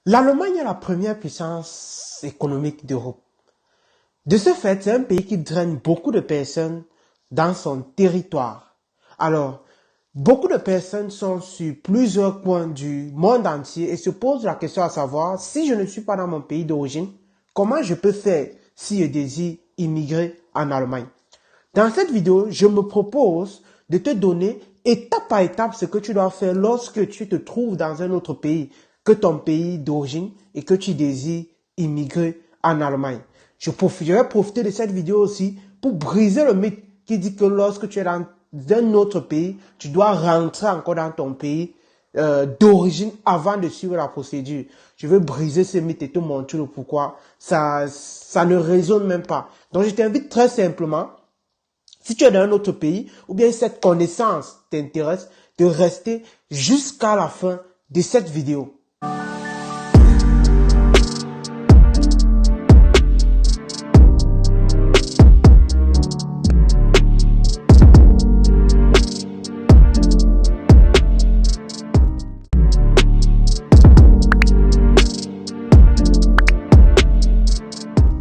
L'Allemagne est la première puissance économique d'Europe. De ce fait, c'est un pays qui draine beaucoup de personnes dans son territoire. Alors, beaucoup de personnes sont sur plusieurs coins du monde entier et se posent la question à savoir, si je ne suis pas dans mon pays d'origine, comment je peux faire si je désire immigrer en Allemagne? Dans cette vidéo, je me propose de te donner étape par étape ce que tu dois faire lorsque tu te trouves dans un autre pays que ton pays d'origine et que tu désires immigrer en Allemagne. Je vais profiter de cette vidéo aussi pour briser le mythe qui dit que lorsque tu es dans un autre pays, tu dois rentrer encore dans ton pays d'origine avant de suivre la procédure. Je veux briser ce mythe et te montrer le pourquoi. Ça ne résonne même pas. Donc, je t'invite très simplement, si tu es dans un autre pays, ou bien cette connaissance t'intéresse, de rester jusqu'à la fin de cette vidéo.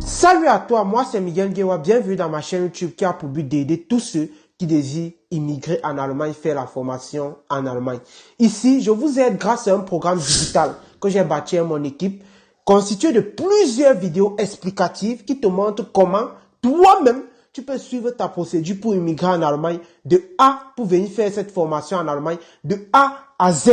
Salut à toi, moi c'est Miguel Guewa, bienvenue dans ma chaîne YouTube qui a pour but d'aider tous ceux qui désirent immigrer en Allemagne, faire la formation en Allemagne. Ici, je vous aide grâce à un programme digital que j'ai bâti à mon équipe, constitué de plusieurs vidéos explicatives qui te montrent comment toi-même tu peux suivre ta procédure pour immigrer en Allemagne de A pour venir faire cette formation en Allemagne de A à Z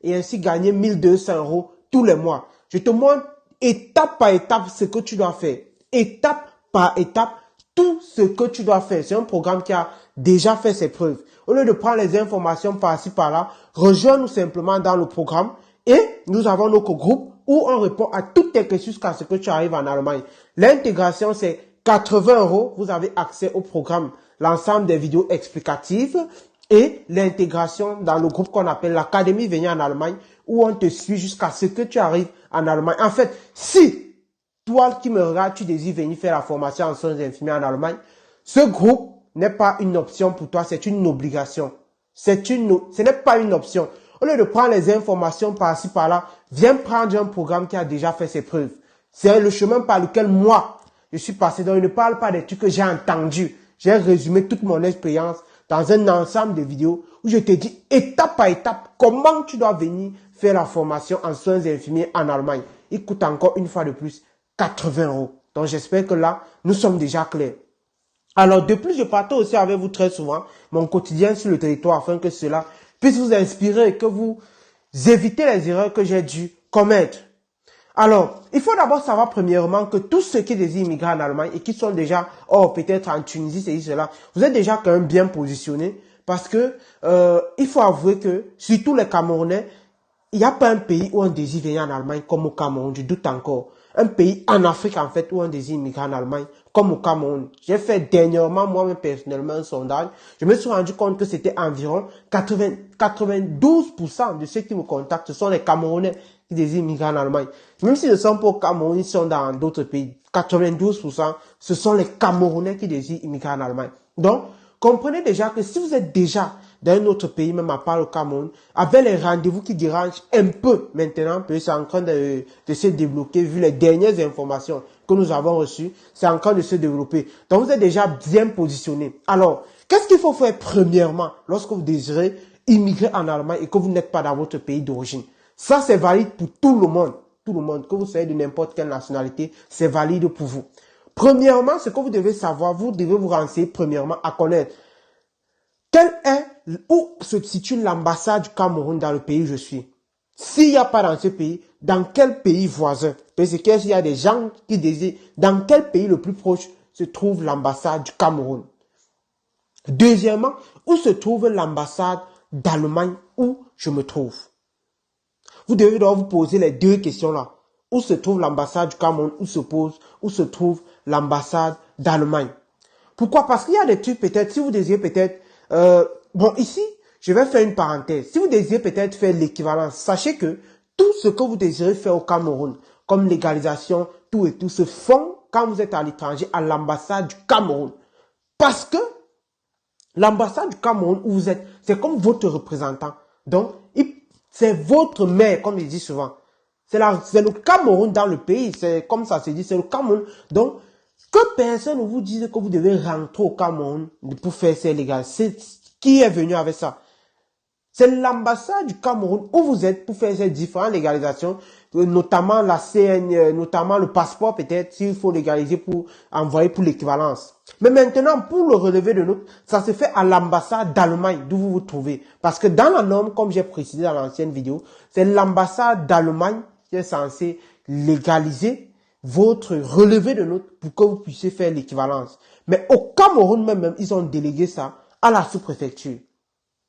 et ainsi gagner 1200 € tous les mois. Je te montre étape par étape ce que tu dois faire. Étape par étape, tout ce que tu dois faire. C'est un programme qui a déjà fait ses preuves. Au lieu de prendre les informations par-ci, par-là, rejoins-nous simplement dans le programme et nous avons notre groupe où on répond à toutes tes questions jusqu'à ce que tu arrives en Allemagne. L'intégration, c'est 80 €. Vous avez accès au programme, l'ensemble des vidéos explicatives et l'intégration dans le groupe qu'on appelle l'Académie Venir en Allemagne où on te suit jusqu'à ce que tu arrives en Allemagne. En fait, si toi qui me regardes, tu désires venir faire la formation en soins infirmiers en Allemagne, ce groupe n'est pas une option pour toi, c'est une obligation. Ce n'est pas une option. Au lieu de prendre les informations par-ci, par-là, viens prendre un programme qui a déjà fait ses preuves. C'est le chemin par lequel moi, je suis passé. Donc, je ne parle pas des trucs que j'ai entendus. J'ai résumé toute mon expérience dans un ensemble de vidéos où je te dis étape par étape comment tu dois venir faire la formation en soins infirmiers en Allemagne. Il coûte encore une fois de plus 80 €. Donc, j'espère que là, nous sommes déjà clairs. Alors, de plus, je partage aussi avec vous très souvent mon quotidien sur le territoire afin que cela puisse vous inspirer et que vous évitez les erreurs que j'ai dû commettre. Alors, il faut d'abord savoir premièrement que tous ceux qui désirent immigrer en Allemagne et qui sont déjà, peut-être en Tunisie, c'est cela, vous êtes déjà quand même bien positionnés parce que il faut avouer que, surtout les Camerounais, il n'y a pas un pays où on désire venir en Allemagne comme au Cameroun, je doute encore. Un pays en Afrique, en fait, où on désire immigrer en Allemagne, comme au Cameroun. J'ai fait dernièrement, moi-même personnellement, un sondage. Je me suis rendu compte que c'était environ 92% de ceux qui me contactent, ce sont les Camerounais qui désirent immigrer en Allemagne. Même s'ils ne sont pas au Cameroun, ils sont dans d'autres pays. 92%, ce sont les Camerounais qui désirent immigrer en Allemagne. Donc, comprenez déjà que si vous êtes déjà dans un autre pays, même à part le Cameroun, avec les rendez-vous qui dérangent un peu maintenant, parce que c'est en train de se développer, vu les dernières informations que nous avons reçues, c'est en train de se développer. Donc, vous êtes déjà bien positionné. Alors, qu'est-ce qu'il faut faire premièrement lorsque vous désirez immigrer en Allemagne et que vous n'êtes pas dans votre pays d'origine? Ça, c'est valide pour tout le monde. Tout le monde, que vous soyez de n'importe quelle nationalité, c'est valide pour vous. Premièrement, ce que vous devez savoir, vous devez vous renseigner premièrement à connaître où se situe l'ambassade du Cameroun dans le pays où je suis. S'il n'y a pas dans ce pays, dans quel pays voisin? Parce qu'il y a des gens qui désirent, dans quel pays le plus proche se trouve l'ambassade du Cameroun? Deuxièmement, où se trouve l'ambassade d'Allemagne où je me trouve? Vous devez donc vous poser les deux questions-là. Où se trouve l'ambassade du Cameroun? Où se trouve l'ambassade d'Allemagne? Pourquoi? Parce qu'il y a des trucs peut-être, si vous désirez peut-être, bon ici, je vais faire une parenthèse. Si vous désirez peut-être faire l'équivalence, sachez que tout ce que vous désirez faire au Cameroun, comme légalisation, tout et tout, se font quand vous êtes à l'étranger à l'ambassade du Cameroun. Parce que l'ambassade du Cameroun où vous êtes, c'est comme votre représentant. Donc, c'est votre maire, comme je dis souvent. C'est le Cameroun dans le pays. C'est comme ça se dit, c'est le Cameroun. Donc, que personne ne vous dise que vous devez rentrer au Cameroun pour faire ces légalités. Qui est venu avec ça? C'est l'ambassade du Cameroun où vous êtes pour faire ces différentes légalisations, notamment la CN, notamment le passeport peut-être, s'il faut légaliser pour envoyer pour l'équivalence. Mais maintenant, pour le relevé de notes, ça se fait à l'ambassade d'Allemagne d'où vous vous trouvez. Parce que dans la norme, comme j'ai précisé dans l'ancienne vidéo, c'est l'ambassade d'Allemagne qui est censée légaliser votre relevé de notes pour que vous puissiez faire l'équivalence. Mais au Cameroun même, ils ont délégué ça à la sous-préfecture.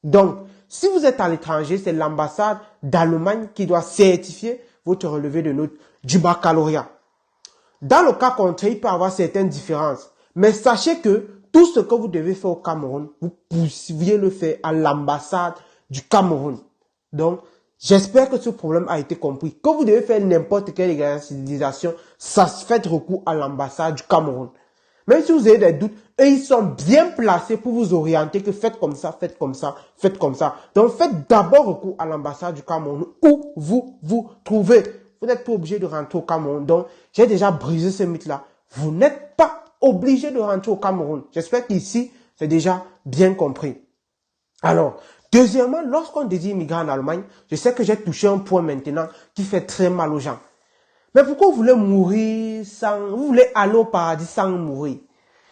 Donc, si vous êtes à l'étranger, c'est l'ambassade d'Allemagne qui doit certifier votre relevé de notes du baccalauréat. Dans le cas contraire, il peut y avoir certaines différences. Mais sachez que tout ce que vous devez faire au Cameroun, vous pouviez le faire à l'ambassade du Cameroun. Donc, j'espère que ce problème a été compris. Que vous devez faire n'importe quelle légalisation, ça se fait recours à l'ambassade du Cameroun. Même si vous avez des doutes, eux, ils sont bien placés pour vous orienter que faites comme ça, faites comme ça, faites comme ça. Donc, faites d'abord recours à l'ambassade du Cameroun où vous vous trouvez. Vous n'êtes pas obligé de rentrer au Cameroun. Donc, j'ai déjà brisé ce mythe-là. Vous n'êtes pas obligé de rentrer au Cameroun. J'espère qu'ici, c'est déjà bien compris. Alors, deuxièmement, lorsqu'on désire immigrer en Allemagne, je sais que j'ai touché un point maintenant qui fait très mal aux gens. Mais pourquoi vous voulez mourir sans... Vous voulez aller au paradis sans mourir?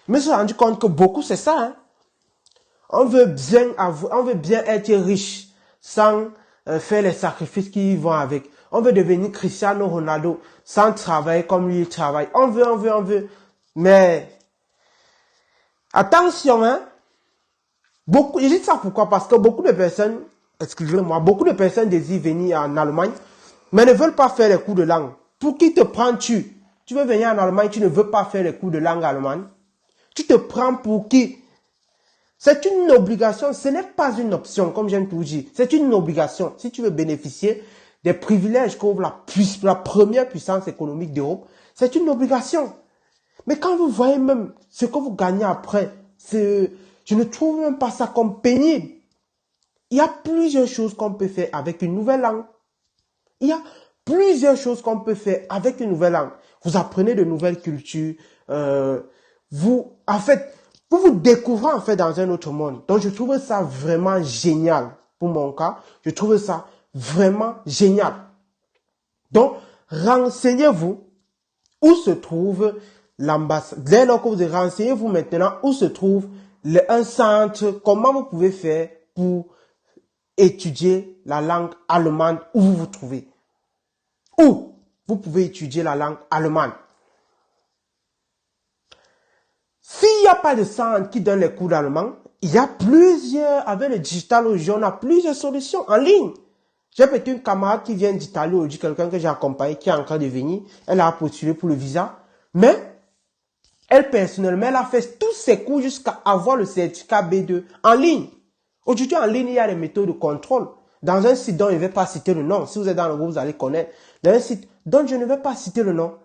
Je me suis rendu compte que beaucoup, c'est ça. Hein? On veut bien être riche sans faire les sacrifices qui vont avec. On veut devenir Cristiano Ronaldo sans travailler comme lui il travaille. On veut. Mais attention, hein. Je dis ça pourquoi? Parce que beaucoup de personnes, excusez-moi, beaucoup de personnes désirent venir en Allemagne, mais ne veulent pas faire les cours de langue. Pour qui te prends-tu? Tu veux venir en Allemagne, tu ne veux pas faire les cours de langue allemande? Tu te prends pour qui? C'est une obligation, ce n'est pas une option, comme j'aime toujours dire. C'est une obligation. Si tu veux bénéficier des privilèges qu'ouvre la première puissance économique d'Europe, c'est une obligation. Mais quand vous voyez même ce que vous gagnez après, je ne trouve même pas ça comme pénible. Il y a plusieurs choses qu'on peut faire avec une nouvelle langue. Il y a plusieurs choses qu'on peut faire avec une nouvelle langue. Vous apprenez de nouvelles cultures. Vous vous découvrez en fait dans un autre monde. Donc, je trouve ça vraiment génial. Pour mon cas, je trouve ça vraiment génial. Donc, renseignez-vous où se trouve l'ambassade. Dès lors que vous renseignez-vous maintenant où se trouve un centre, comment vous pouvez faire pour étudier la langue allemande où vous vous trouvez. Où vous pouvez étudier la langue allemande. S'il n'y a pas de centre qui donne les cours d'allemand, il y a plusieurs, avec le digital aujourd'hui, on a plusieurs solutions en ligne. J'ai peut-être une camarade qui vient d'Italie aujourd'hui, quelqu'un que j'ai accompagné, qui est en train de venir. Elle a postulé pour le visa. Mais, elle personnellement, elle a fait tous ses cours jusqu'à avoir le certificat B2 en ligne. Aujourd'hui, en ligne, il y a des méthodes de contrôle. Dans un site dont je ne vais pas citer le nom, si vous êtes dans le groupe, vous allez connaître. Dans un site dont je ne vais pas citer le nom,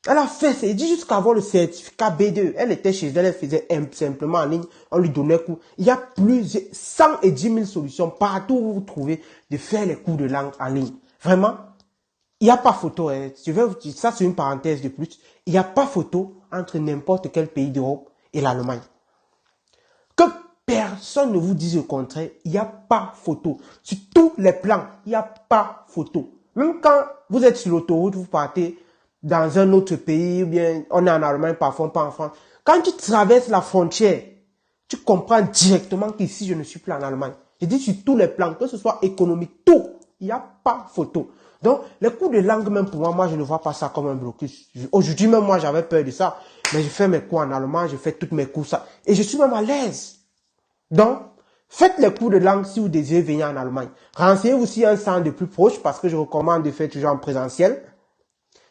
elle a fait, c'est dit jusqu'à avoir le certificat B2. Elle était chez elle, elle faisait simplement en ligne, on lui donnait cours. Il y a plusieurs, 110 000 solutions partout où vous trouvez de faire les cours de langue en ligne. Vraiment, il n'y a pas photo. Hein. Ça, c'est une parenthèse de plus. Il n'y a pas photo entre n'importe quel pays d'Europe et l'Allemagne. Que personne ne vous dise le contraire, il n'y a pas photo. Sur tous les plans, il n'y a pas photo. Même quand vous êtes sur l'autoroute, vous partez dans un autre pays, ou bien on est en Allemagne, parfois pas en France. Quand tu traverses la frontière, tu comprends directement qu'ici, je ne suis plus en Allemagne. Je dis sur tous les plans, que ce soit économique, tout, il n'y a pas photo. Donc, les cours de langue, même pour moi, je ne vois pas ça comme un blocus. Aujourd'hui, même moi, j'avais peur de ça. Mais je fais mes cours en allemand, je fais toutes mes cours, ça. Et je suis même à l'aise. Donc, faites les cours de langue si vous désirez venir en Allemagne. Renseignez-vous s'il y a un centre de plus proche, parce que je recommande de faire toujours en présentiel.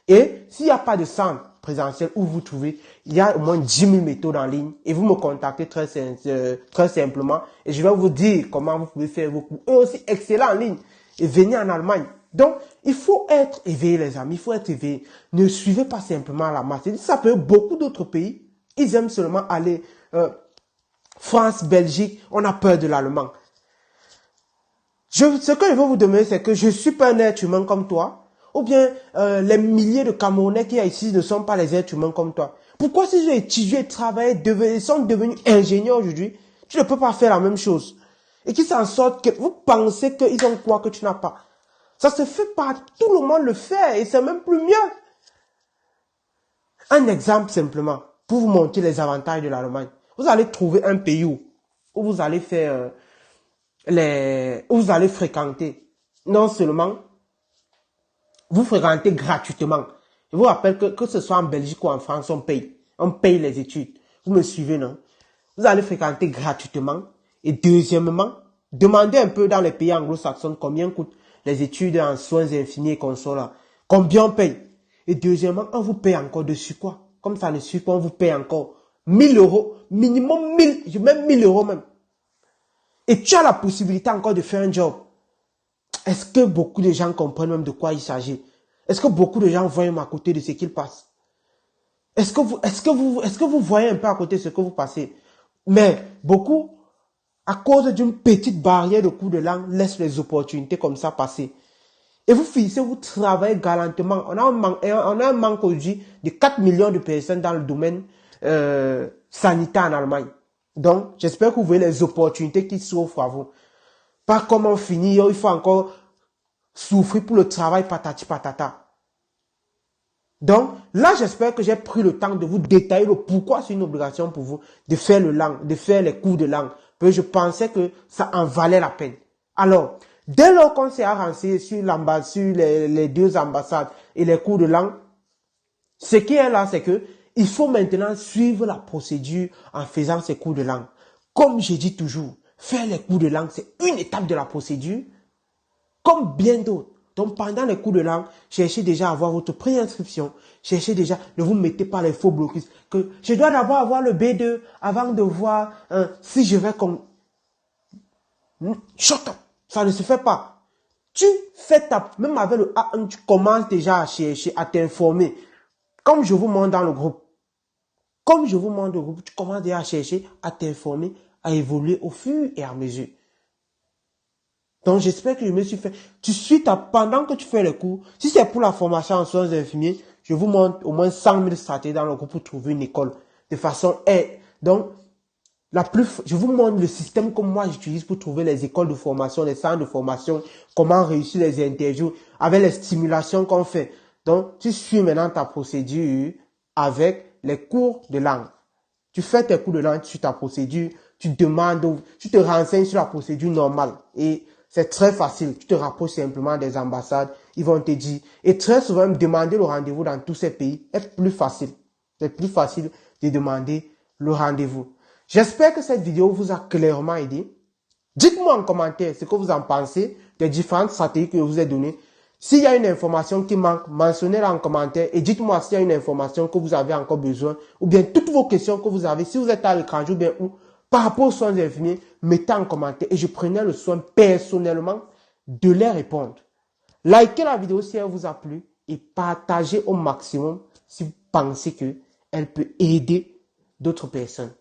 Et s'il n'y a pas de centre présentiel où vous trouvez, il y a au moins 10 000 méthodes en ligne. Et vous me contactez très simplement. Et je vais vous dire comment vous pouvez faire vos cours. Et aussi excellent en ligne. Et venez en Allemagne. Donc, il faut être éveillé, les amis. Il faut être éveillé. Ne suivez pas simplement la masse. Ça peut être beaucoup d'autres pays. Ils aiment seulement aller France, Belgique. On a peur de l'allemand. Ce que je veux vous demander, c'est que je suis pas un être humain comme toi. ou bien les milliers de Camerounais qui ici ne sont pas les êtres humains comme toi? Pourquoi si ils ont étudié, travaillé, ils sont devenus ingénieurs aujourd'hui, tu ne peux pas faire la même chose? Et qui s'en sortent que vous pensez qu'ils ont quoi que tu n'as pas? Ça se fait pas, tout le monde le fait et c'est même plus mieux. Un exemple simplement, pour vous montrer les avantages de l'Allemagne. Vous allez trouver un pays où vous allez faire où vous allez fréquenter. Non seulement vous fréquentez gratuitement. Je vous rappelle que ce soit en Belgique ou en France, on paye. On paye les études. Vous me suivez, non? Vous allez fréquenter gratuitement. Et deuxièmement, demandez un peu dans les pays anglo-saxons combien coûtent les études en soins infirmiers et consorts. Combien on paye? Et deuxièmement, on vous paye encore dessus quoi? Comme ça ne suffit pas, on vous paye encore 1000 euros. Minimum 1000, même 1000 euros même. Et tu as la possibilité encore de faire un job. Est-ce que beaucoup de gens comprennent même de quoi il s'agit? Est-ce que beaucoup de gens voient même à côté de ce qu'il passe? Est-ce que vous voyez un peu à côté de ce que vous passez? Mais beaucoup, à cause d'une petite barrière de coût de langue, laissent les opportunités comme ça passer. Et vous finissez, vous travaillez galantement. On a un manque aujourd'hui de 4 millions de personnes dans le domaine sanitaire en Allemagne. Donc, j'espère que vous voyez les opportunités qui s'offrent à vous. Pas comment finir, il faut encore souffrir pour le travail patati patata. Donc, là, j'espère que j'ai pris le temps de vous détailler le pourquoi c'est une obligation pour vous de faire de faire les cours de langue. Parce que je pensais que ça en valait la peine. Alors, dès lors qu'on s'est renseigné sur les deux ambassades et les cours de langue, ce qui est là, c'est que il faut maintenant suivre la procédure en faisant ces cours de langue. Comme je dis toujours, faire les cours de langue, c'est une étape de la procédure, comme bien d'autres. Donc, pendant les cours de langue, cherchez déjà à avoir votre préinscription. Cherchez déjà, ne vous mettez pas les faux blocus. Que je dois d'abord avoir le B2 avant de voir si je vais comme... Shut up! Ça ne se fait pas. Tu fais même avec le A1, tu commences déjà à chercher, à t'informer. Comme je vous montre dans le groupe. Comme je vous montre dans le groupe, tu commences déjà à chercher, à t'informer, à évoluer au fur et à mesure. Donc, j'espère que je me suis fait. Pendant que tu fais le cours, si c'est pour la formation en soins infirmiers, je vous montre au moins 100 000 stratégies dans le groupe pour trouver une école. De façon, donc, je vous montre le système que moi j'utilise pour trouver les écoles de formation, les centres de formation, comment réussir les interviews, avec les stimulations qu'on fait. Donc, tu suis maintenant ta procédure avec les cours de langue. Tu fais tes cours de langue sur ta procédure, tu te renseignes sur la procédure normale. Et c'est très facile. Tu te rapproches simplement des ambassades. Ils vont te dire. Et très souvent, demander le rendez-vous dans tous ces pays est plus facile. C'est plus facile de demander le rendez-vous. J'espère que cette vidéo vous a clairement aidé. Dites-moi en commentaire ce que vous en pensez des différentes stratégies que je vous ai données. S'il y a une information qui manque, mentionnez-la en commentaire et dites-moi s'il y a une information que vous avez encore besoin ou bien toutes vos questions que vous avez. Si vous êtes à l'étranger ou bien où, par rapport aux soins infirmiers, mettez en commentaire et je prenais le soin personnellement de les répondre. Likez la vidéo si elle vous a plu et partagez au maximum si vous pensez qu'elle peut aider d'autres personnes.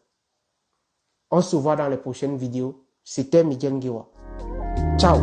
On se voit dans les prochaines vidéos. C'était Miguel Ngewa. Ciao.